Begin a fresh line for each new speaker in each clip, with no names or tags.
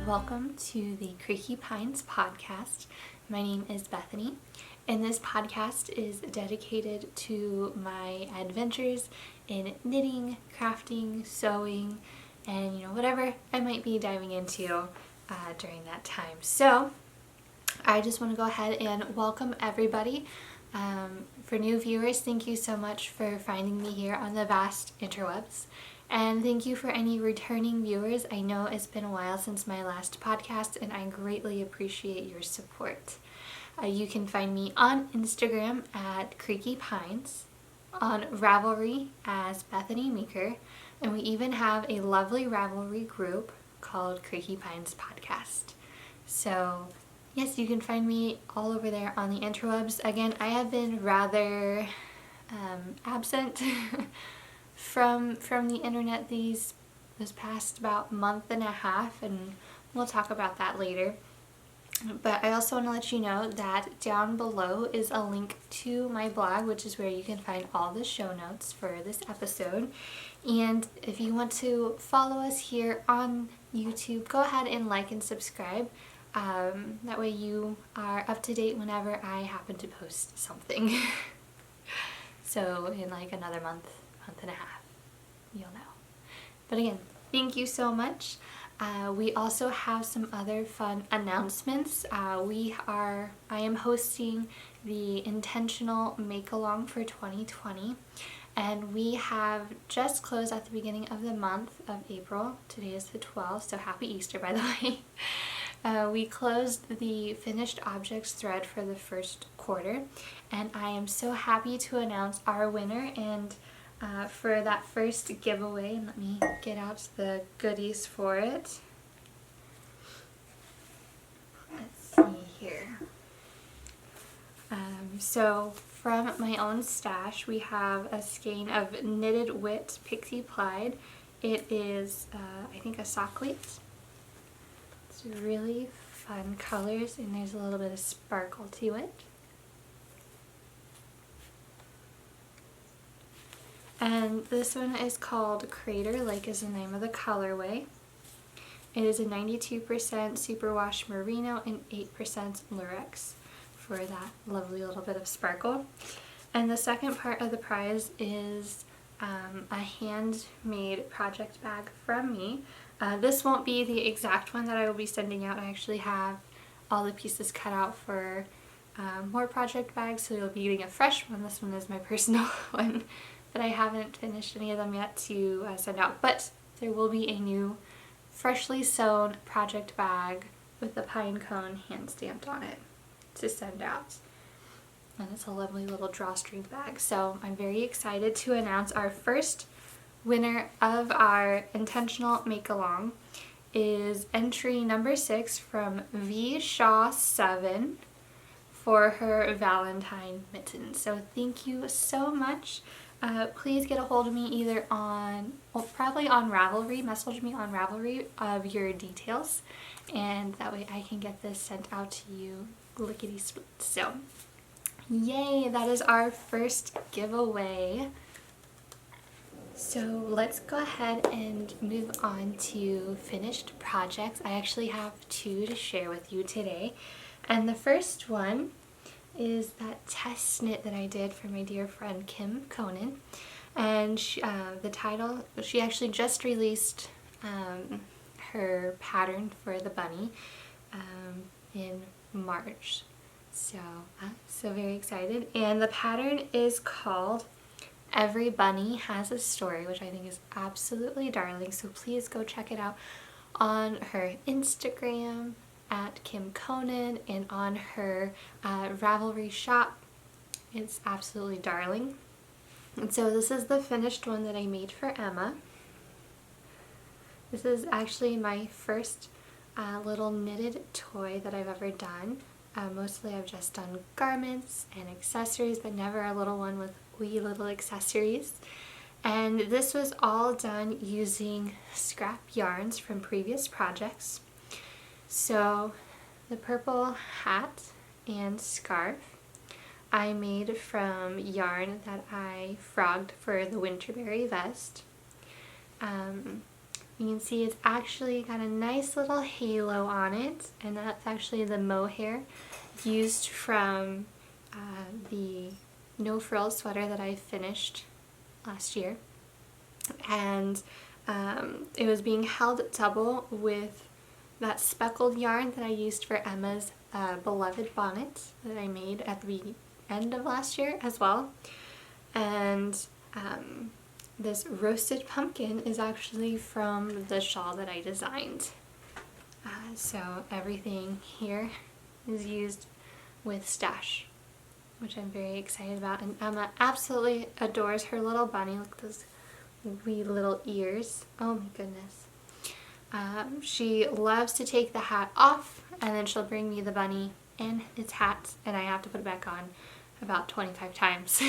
welcome to the Creaky Pines Podcast. My name is Bethany, and this podcast is dedicated to my adventures in knitting, crafting, sewing, and whatever I might be diving into during that time. So I just want to go ahead and welcome everybody. For new viewers, thank you so much for finding me here on the vast interwebs. And thank you for any returning viewers. I know it's been a while since my last podcast, and I greatly appreciate your support. You can find me on Instagram at Creaky Pines, on Ravelry as Bethany Meeker, and we even have a lovely Ravelry group called Creaky Pines Podcast. So yes, you can find me all over there on the interwebs. Again, I have been rather absent from the internet this past about month and a half, and we'll talk about that later. But I also want to let you know that down below is a link to my blog, which is where you can find all the show notes for this episode. And if you want to follow us here on YouTube, go ahead and like and subscribe. That way you are up to date whenever I happen to post something. So in like another month and a half, you'll know. But again, thank you so much. We also have some other fun announcements. I am hosting the Intentional Make-Along for 2020, and we have just closed at the beginning of the month of April. Today is the 12th, so happy Easter, by the way. We closed the finished objects thread for the first quarter, and I am so happy to announce our winner. And for that first giveaway, let me get out the goodies for it. Let's see here. So from my own stash, we have a skein of Knitted Wit Pixie Plaid. It is, I think, a sock weight. It's really fun colors, and there's a little bit of sparkle to it. And this one is called Crater Lake, is the name of the colorway. It is a 92% superwash merino and 8% lurex for that lovely little bit of sparkle. And the second part of the prize is a handmade project bag from me. This won't be the exact one that I will be sending out. I actually have all the pieces cut out for more project bags, so you'll be getting a fresh one. This one is my personal one, but I haven't finished any of them yet to send out. But there will be a new freshly sewn project bag with the pine cone hand stamped on it to send out. And it's a lovely little drawstring bag. So I'm very excited to announce our first winner of our Intentional Make-Along is entry number 6 from V Shaw 7 for her Valentine mittens. So thank you so much. Please get a hold of me either probably on Ravelry, message me on Ravelry of your details, and that way I can get this sent out to you lickety split. So yay, that is our first giveaway. So let's go ahead and move on to finished projects. I actually have 2 to share with you today, and the first one is that test knit that I did for my dear friend Kim Conan. And the title, she actually just released her pattern for the bunny in March. So I'm so very excited. And the pattern is called Every Bunny Has a Story, which I think is absolutely darling. So please go check it out on her Instagram at Kim Conan and on her Ravelry shop. It's absolutely darling. And so this is the finished one that I made for Emma. This is actually my first little knitted toy that I've ever done. Mostly I've just done garments and accessories, but never a little one with wee little accessories. And this was all done using scrap yarns from previous projects. So the purple hat and scarf I made from yarn that I frogged for the Winterberry vest. You can see it's actually got a nice little halo on it, and that's actually the mohair used from the no frills sweater that I finished last year. And it was being held double with that speckled yarn that I used for Emma's beloved bonnet that I made at the end of last year as well. And this roasted pumpkin is actually from the shawl that I designed. So everything here is used with stash, which I'm very excited about. And Emma absolutely adores her little bunny. Look at those wee little ears. Oh my goodness. She loves to take the hat off, and then she'll bring me the bunny and its hat, and I have to put it back on about 25 times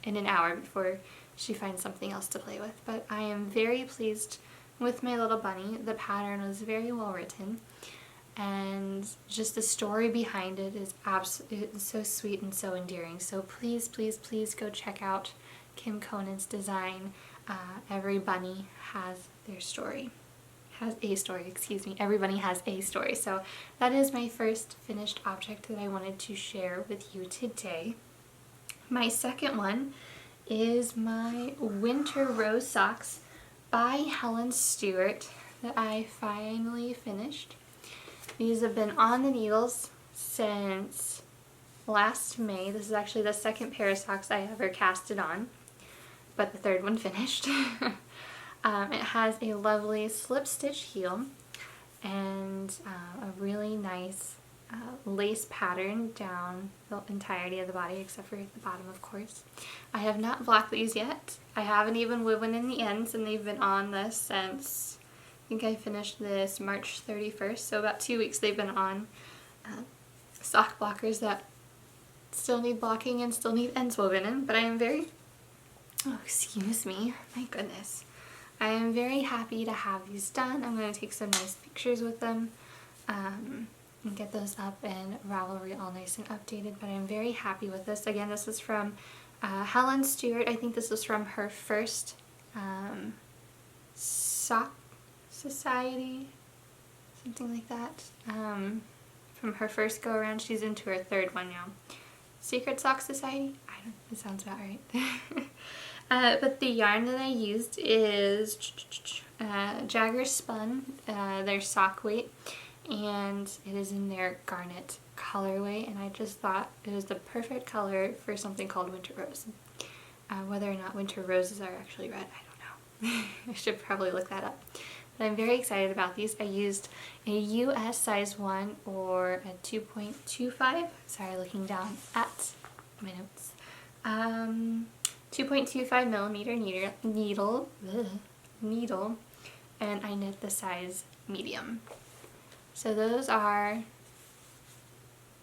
in an hour before she finds something else to play with. But I am very pleased with my little bunny. The pattern was very well written, and just the story behind it is absolutely so sweet and so endearing. So please, please, please go check out Kim Conan's design. Every bunny has their story. Has a story, excuse me. Every bunny has a story. So that is my first finished object that I wanted to share with you today. My second one is my winter rose socks by Helen Stewart that I finally finished. These have been on the needles since last May. This is actually the second pair of socks I ever casted on, but the third one finished. It has a lovely slip stitch heel and a really nice lace pattern down the entirety of the body, except for the bottom, of course. I have not blocked these yet. I haven't even woven in the ends, and they've been on this since, I think I finished this March 31st, so about 2 weeks they've been on. Sock blockers that still need blocking and still need ends woven in, but I am very, oh excuse me, my goodness. I am very happy to have these done. I'm going to take some nice pictures with them and get those up in Ravelry all nice and updated, but I'm very happy with this. Again, this is from Helen Stewart. I think this was from her first sock society, something like that. From her first go around. She's into her third one now. Secret Sock Society? It sounds about right. But the yarn that I used is Jagger Spun, their sock weight, and it is in their garnet colorway, and I just thought it was the perfect color for something called winter rose. Whether or not winter roses are actually red, I don't know. I should probably look that up. But I'm very excited about these. I used a US size 1 or a 2.25. Sorry, looking down at my notes. 2.25 millimeter needle, and I knit the size medium. So those are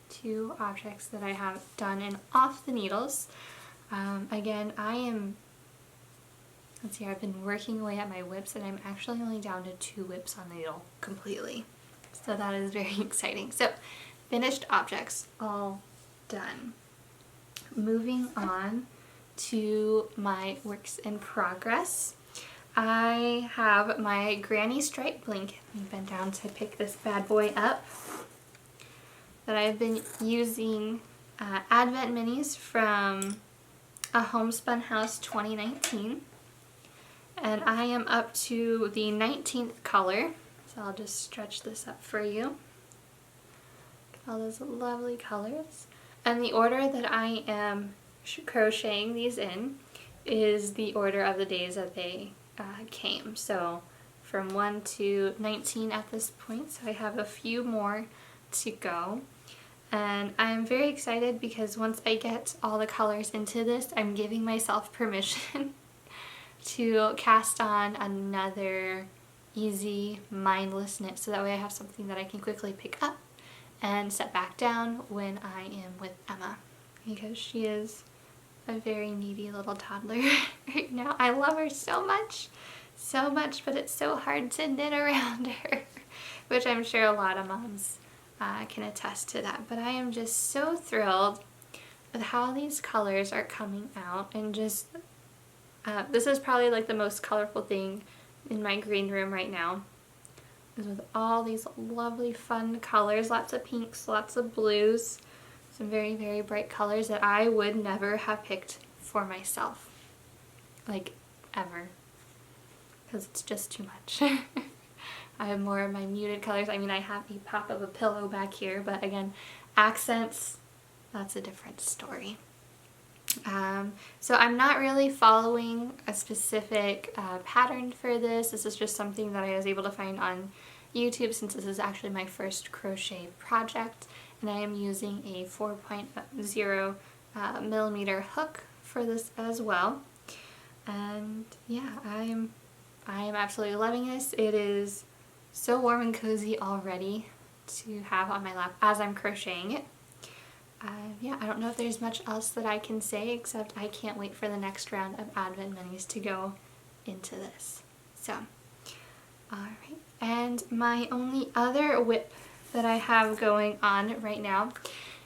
two objects that I have done and off the needles. Again, let's see, I've been working away at my whips, and I'm actually only down to 2 whips on the needle completely. So that is very exciting. So finished objects all done. Moving on to my works in progress. I have my granny stripe blanket. I've been down to pick this bad boy up that I've been using Advent minis from a Homespun House 2019, and I am up to the 19th color, so I'll just stretch this up for you. All those lovely colors. And the order that I am crocheting these in is the order of the days that they came. So from 1 to 19 at this point, so I have a few more to go. And I'm very excited because once I get all the colors into this, I'm giving myself permission to cast on another easy, mindless knit, so that way I have something that I can quickly pick up and set back down when I am with Emma, because she is a very needy little toddler right now. I love her so much, but it's so hard to knit around her, which I'm sure a lot of moms can attest to that. But I am just so thrilled with how these colors are coming out, and just this is probably like the most colorful thing in my green room right now is with all these lovely fun colors, lots of pinks, lots of blues, some very, very bright colors that I would never have picked for myself, like ever, because it's just too much. I have more of my muted colors. I mean, I have a pop of a pillow back here, but again, accents, that's a different story. So I'm not really following a specific pattern for this. This is just something that I was able to find on YouTube, since this is actually my first crochet project, and I am using a 4.0 millimeter hook for this as well. And yeah, I am absolutely loving this. It is so warm and cozy already to have on my lap as I'm crocheting it. Yeah, I don't know if there's much else that I can say, except I can't wait for the next round of Advent minis to go into this. So, alright. And my only other whip that I have going on right now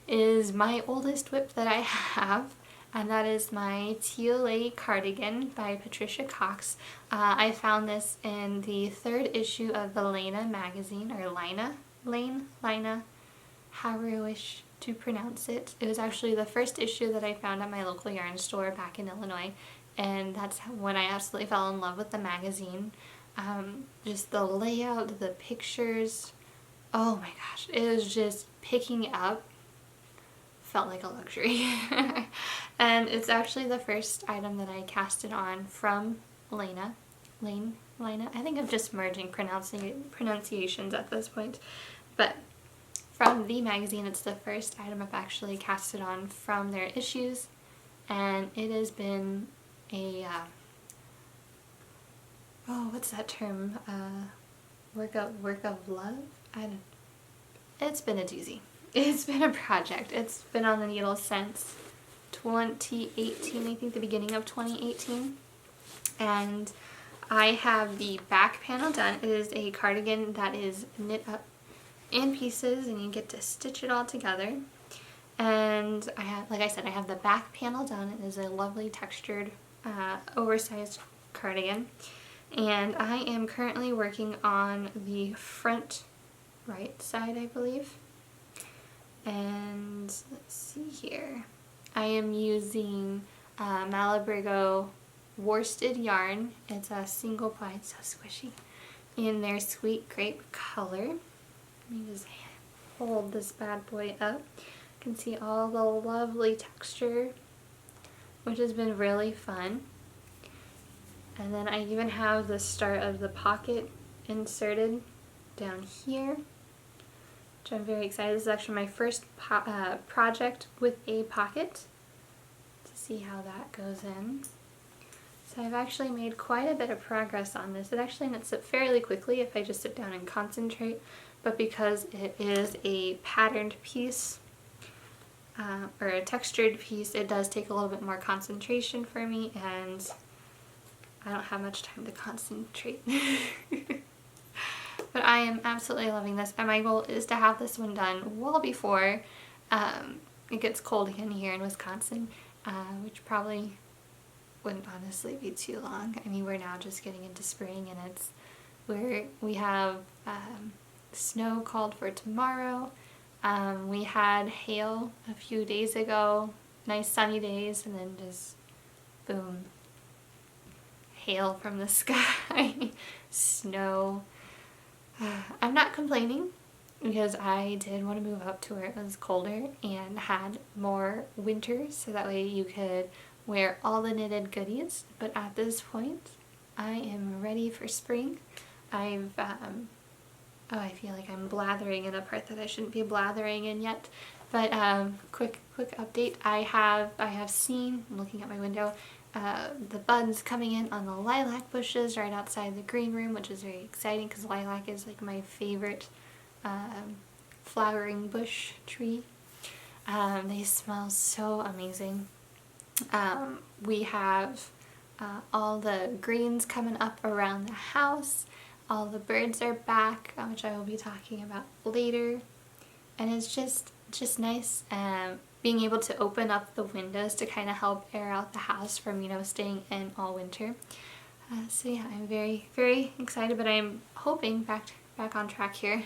is my oldest whip that I have, and that is my Lady Cardigan by Patricia Cox. I found this in the 3rd issue of the Lena magazine, or Lena, however you wish to pronounce it. It was actually the first issue that I found at my local yarn store back in Illinois, and that's when I absolutely fell in love with the magazine. Just the layout, the pictures, oh my gosh, it was just picking up, felt like a luxury. And it's actually the first item that I casted on from Lena. I think I'm just merging pronunciations at this point, but from the magazine, it's the first item I've actually casted on from their issues, and it has been a, what's that term, work of love? It's been a doozy. It's been a project. It's been on the needle since 2018, I think the beginning of 2018, and I have the back panel done. It is a cardigan that is knit up in pieces, and you get to stitch it all together. And I have, like I said, I have the back panel done. It is a lovely textured oversized cardigan, and I am currently working on the front right side, I believe. And let's see here, I am using Malabrigo worsted yarn. It's a single ply, it's so squishy, in their sweet grape color. Let me just hold this bad boy up. You can see all the lovely texture, which has been really fun. And then I even have the start of the pocket inserted down here, which I'm very excited. This is actually my first project with a pocket, to see how that goes in. So I've actually made quite a bit of progress on this. It actually knits up fairly quickly if I just sit down and concentrate. But because it is a patterned piece, or a textured piece, it does take a little bit more concentration for me, and I don't have much time to concentrate. But I am absolutely loving this, and my goal is to have this one done well before it gets cold again here in Wisconsin, which probably wouldn't honestly be too long. I mean, we're now just getting into spring, and we have snow called for tomorrow. We had hail a few days ago, nice sunny days, and then just boom, hail from the sky, snow. I'm not complaining, because I did want to move up to where it was colder and had more winter, so that way you could wear all the knitted goodies. But at this point, I am ready for spring. I feel like I'm blathering in a part that I shouldn't be blathering in yet. But quick update. I have seen, looking at my window, the buds coming in on the lilac bushes right outside the green room, which is very exciting because lilac is like my favorite flowering bush tree. They smell so amazing. We have all the greens coming up around the house. All the birds are back, which I will be talking about later. And it's just nice being able to open up the windows to kind of help air out the house from, staying in all winter. So yeah, I'm very, very excited, but I'm hoping back on track here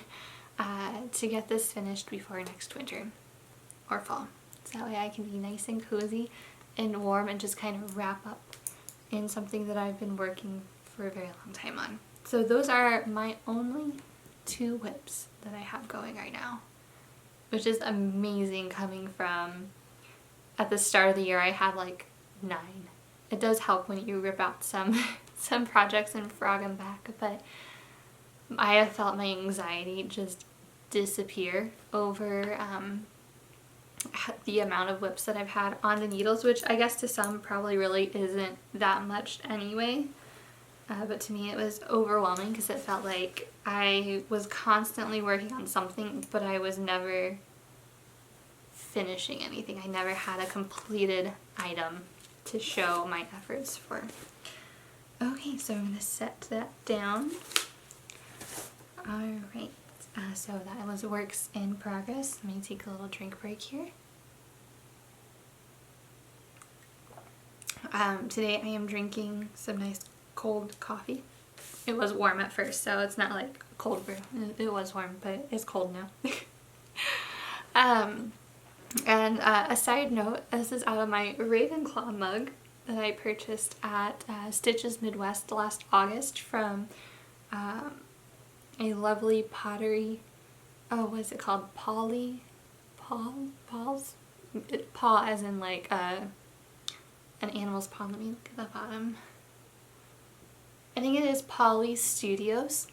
to get this finished before next winter or fall. So that way I can be nice and cozy and warm and just kind of wrap up in something that I've been working for a very long time on. So those are my only 2 whips that I have going right now, which is amazing coming from at the start of the year I had like 9. It does help when you rip out some projects and frog them back, but I have felt my anxiety just disappear over the amount of whips that I've had on the needles, which I guess to some probably really isn't that much anyway. But to me it was overwhelming because it felt like I was constantly working on something, but I was never finishing anything. I never had a completed item to show my efforts for. Okay, so I'm going to set that down. Alright, so that was works in progress. Let me take a little drink break here. Today I am drinking some nice cold coffee. It was warm at first, so it's not like a cold brew. It was warm, but it's cold now. And a side note, this is out of my Ravenclaw mug that I purchased at Stitches Midwest last August from a lovely pottery, what is it called? Paul's? Paw as in like an animal's paw. Let me look at the bottom. I think it is Polly Studios.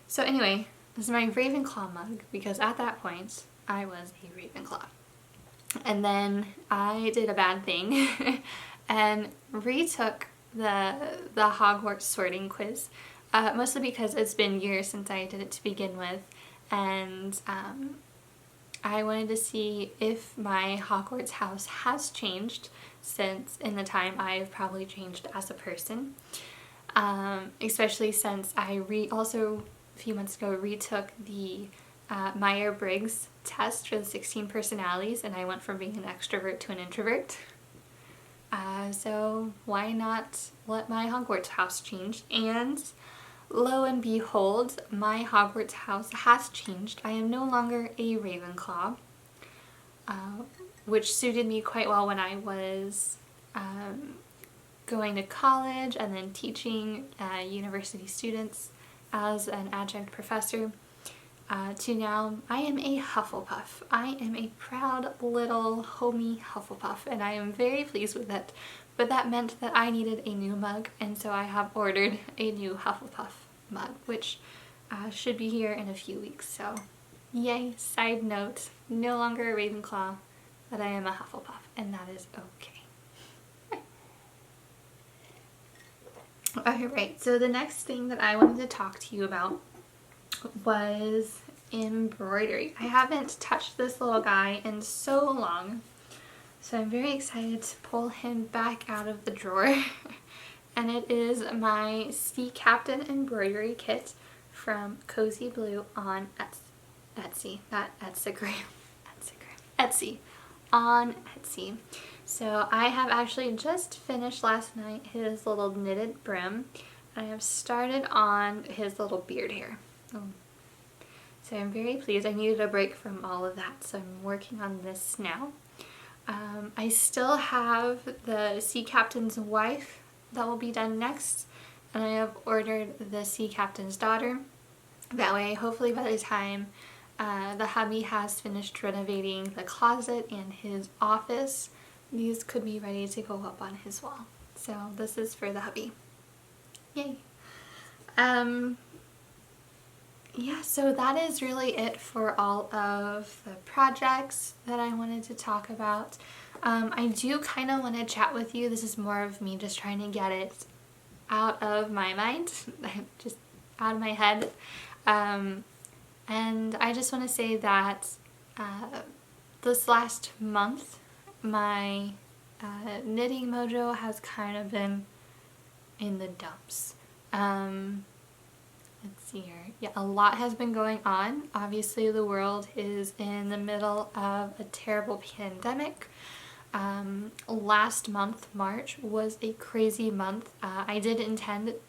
So anyway, this is my Ravenclaw mug because at that point I was a Ravenclaw. And then I did a bad thing and retook the Hogwarts sorting quiz, mostly because it's been years since I did it to begin with, and I wanted to see if my Hogwarts house has changed since in the time I've probably changed as a person, especially since I also a few months ago retook the Myers-Briggs test for the 16 personalities, and I went from being an extrovert to an introvert. So why not let my Hogwarts house change? And lo and behold, my Hogwarts house has changed. I am no longer a Ravenclaw, which suited me quite well when I was going to college and then teaching university students as an adjunct professor. To now, I am a Hufflepuff. I am a proud little homey Hufflepuff, and I am very pleased with it. But that meant that I needed a new mug, and so I have ordered a new Hufflepuff mug, which should be here in a few weeks. So, yay! Side note: no longer a Ravenclaw, but I am a Hufflepuff, and that is okay. Alright, so the next thing that I wanted to talk to you about was embroidery. I haven't touched this little guy in so long, so I'm very excited to pull him back out of the drawer. And it is my Sea Captain embroidery kit from Cozy Blue on Etsy, not Etsygram. Etsy. On Etsy. So I have actually just finished last night his little knitted brim, and I have started on his little beard hair. So I'm very pleased. I needed a break from all of that, so I'm working on this now. I still have the Sea Captain's wife that will be done next, and I have ordered the Sea Captain's daughter. That way, hopefully by the time the hubby has finished renovating the closet and his office, these could be ready to go up on his wall. So this is for the hubby. Yay! Yeah, so that is really it for all of the projects that I wanted to talk about. I do kind of want to chat with you. This is more of me just trying to get it out of my mind, just out of my head. And I just want to say that this last month, my knitting mojo has kind of been in the dumps. Let's see here. Yeah, a lot has been going on. Obviously, the world is in the middle of a terrible pandemic. Last month, March, was a crazy month. I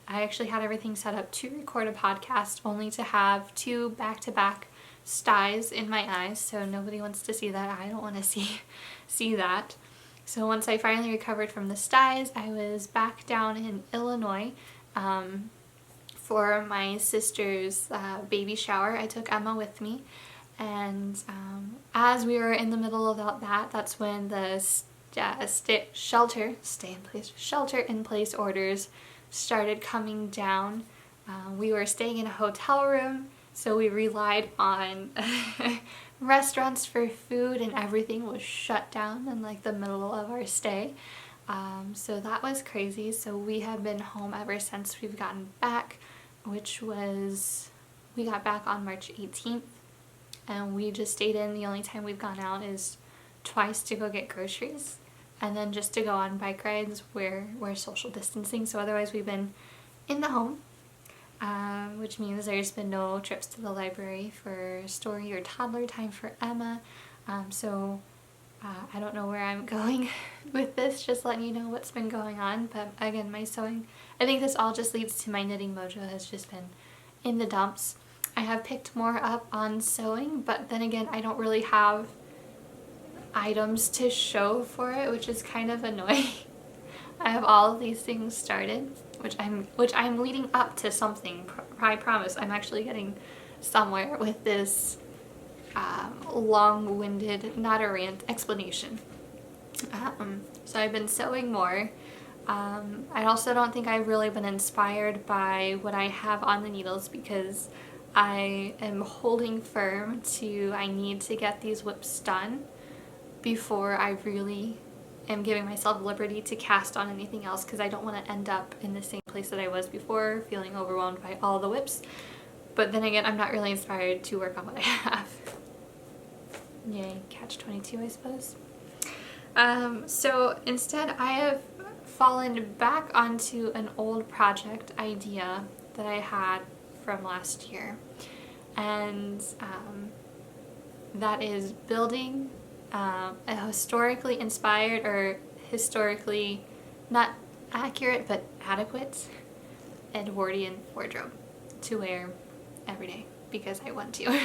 actually had everything set up to record a podcast, only to have 2 back-to-back styes in my eyes, so nobody wants to see that. I don't want to see that. So once I finally recovered from the styes, I was back down in Illinois for my sister's baby shower. I took Emma with me, and as we were in the middle of that, that's when the shelter-in-place orders started coming down. We were staying in a hotel room, so we relied on restaurants for food, and everything was shut down in like the middle of our stay. So that was crazy. So we have been home ever since we've gotten back, we got back on March 18th, and we just stayed in. The only time we've gone out is twice to go get groceries, and then just to go on bike rides where we're social distancing. So otherwise we've been in the home, which means there's been no trips to the library for story or toddler time for Emma. I don't know where I'm going with this, just letting you know what's been going on. But again, my sewing, I think this all just leads to my knitting mojo has just been in the dumps. I have picked more up on sewing, but then again, I don't really have items to show for it, which is kind of annoying. I have all of these things started, which I'm leading up to something. I promise I'm actually getting somewhere with this long-winded, not a rant, explanation. So I've been sewing more. I also don't think I've really been inspired by what I have on the needles, because I am holding firm to I need to get these whips done before I really am giving myself liberty to cast on anything else, because I don't want to end up in the same place that I was before, feeling overwhelmed by all the whips. But then again, I'm not really inspired to work on what I have. Yay, catch-22, I suppose. So instead, I have fallen back onto an old project idea that I had from last year, and that is building a historically inspired, or historically not accurate but adequate, Edwardian wardrobe to wear every day, because I want to.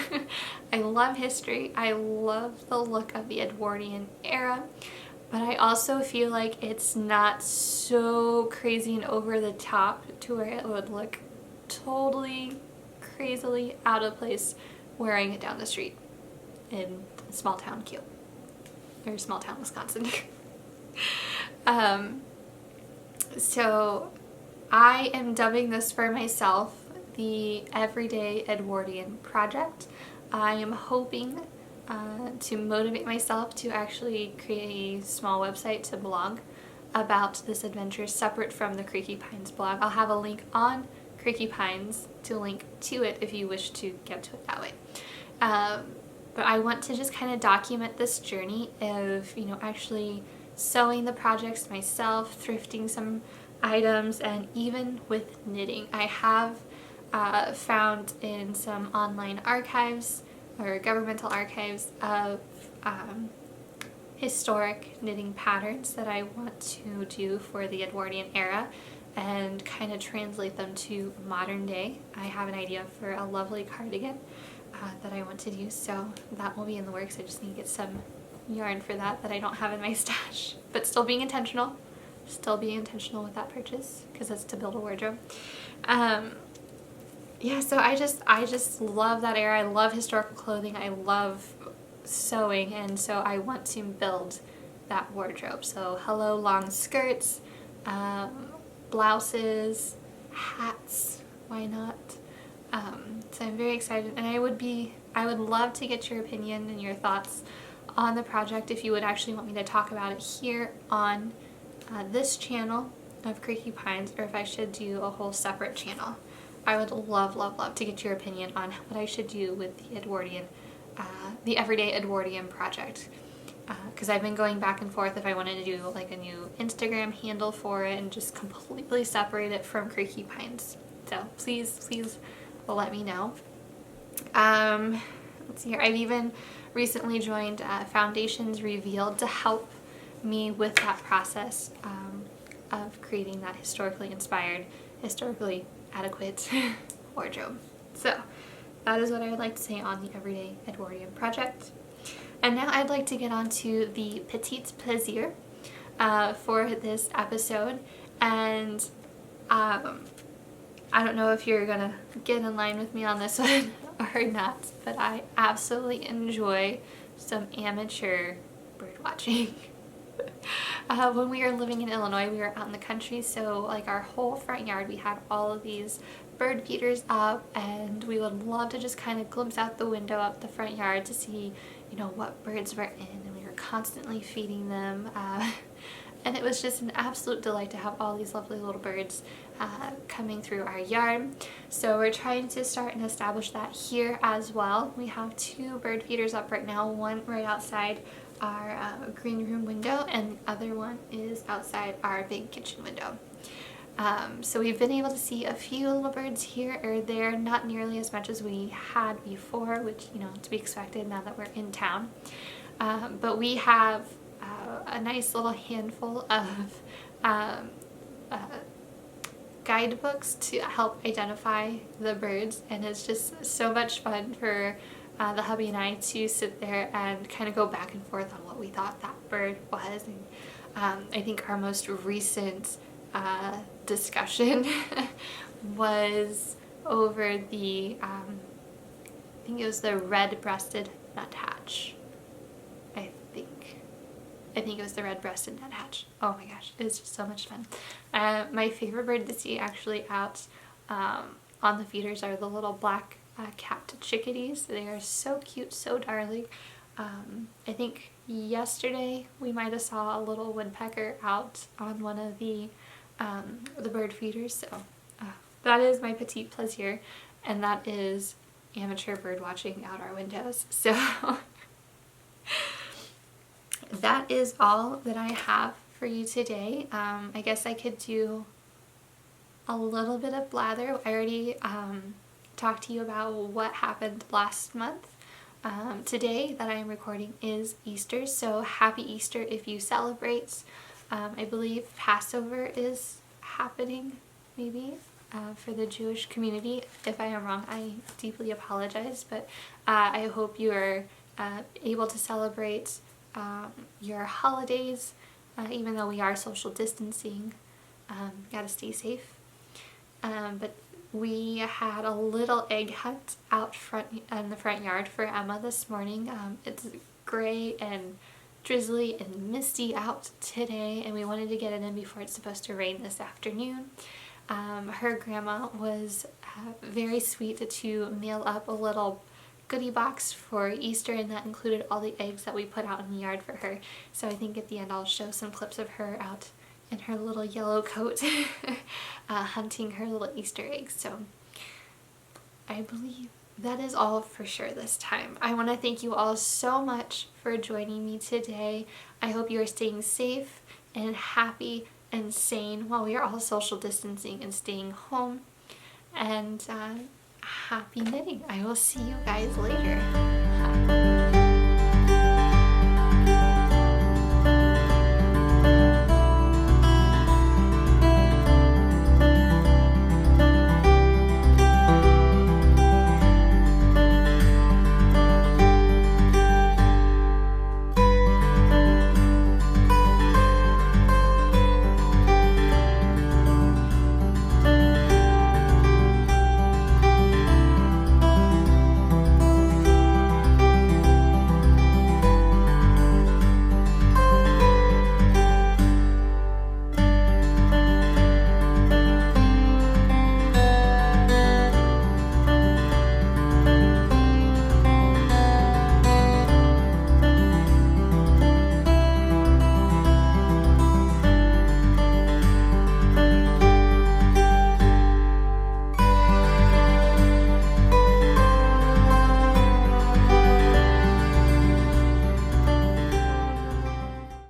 I love history. I love the look of the Edwardian era, but I also feel like it's not so crazy and over the top to where it would look totally crazily out of place wearing it down the street in small town Wisconsin. So I am dubbing this for myself the Everyday Edwardian Project. I am hoping to motivate myself to actually create a small website to blog about this adventure separate from the Creaky Pines blog. I'll have a link on Creaky Pines to link to it if you wish to get to it that way. But I want to just kind of document this journey of, actually sewing the projects myself, thrifting some items, and even with knitting. I have found in some online archives or governmental archives of historic knitting patterns that I want to do for the Edwardian era and kind of translate them to modern day. I have an idea for a lovely cardigan that I want to do, so that will be in the works. I just need to get some yarn for that I don't have in my stash, but still being intentional with that purchase, because that's to build a wardrobe. So I just love that era. I love historical clothing. I love sewing, and so I want to build that wardrobe. So hello long skirts, blouses, hats, why not? So I'm very excited, and I would love to get your opinion and your thoughts on the project, if you would actually want me to talk about it here on this channel of Creaky Pines, or if I should do a whole separate channel. I would love to get your opinion on what I should do with the Edwardian, the Everyday Edwardian project. Because I've been going back and forth if I wanted to do like a new Instagram handle for it and just completely separate it from Creaky Pines. So please let me know. Let's see here. I've even recently joined Foundations Revealed to help me with that process of creating that historically inspired, historically adequate wardrobe. So that is what I would like to say on the Everyday Edwardian project. And now I'd like to get on to the petit plaisir for this episode. And I don't know if you're gonna get in line with me on this one or not, but I absolutely enjoy some amateur bird watching. When we were living in Illinois, we were out in the country, so like our whole front yard, we had all of these bird feeders up, and we would love to just kind of glimpse out the window up the front yard to see, you know, what birds were in, and we were constantly feeding them. And it was just an absolute delight to have all these lovely little birds coming through our yard. So we're trying to start and establish that here as well. We have 2 bird feeders up right now, one right outside our green room window, and the other one is outside our big kitchen window. So we've been able to see a few little birds here or there, not nearly as much as we had before, which, you know, to be expected now that we're in town. But we have a nice little handful of guidebooks to help identify the birds, and it's just so much fun for the hubby and I to sit there and kind of go back and forth on what we thought that bird was. And I think our most recent discussion was over the I think it was the red-breasted nuthatch. I think it was the red-breasted nuthatch. Oh my gosh, it was just so much fun. My favorite bird to see actually out on the feeders are the little black capped chickadees. They are so cute, so darling. I think yesterday we might have saw a little woodpecker out on one of the bird feeders. So that is my petit plaisir, and that is amateur bird watching out our windows. So that is all that I have for you today. I guess I could do a little bit of blather. I already talked to you about what happened last month. Today that I am recording is Easter, so happy Easter if you celebrate. I believe Passover is happening, maybe, for the Jewish community. If I am wrong, I deeply apologize, but I hope you are able to celebrate your holidays, even though we are social distancing. Gotta stay safe. But we had a little egg hunt out front in the front yard for Emma this morning. It's gray and drizzly and misty out today, and we wanted to get it in before it's supposed to rain this afternoon. Her grandma was very sweet to mail up a little goodie box for Easter, and that included all the eggs that we put out in the yard for her. So I think at the end I'll show some clips of her out in her little yellow coat hunting her little Easter eggs. So I believe that is all for sure this time. I want to thank you all so much for joining me today. I hope you are staying safe and happy and sane while we are all social distancing and staying home. And happy knitting. I will see you guys later.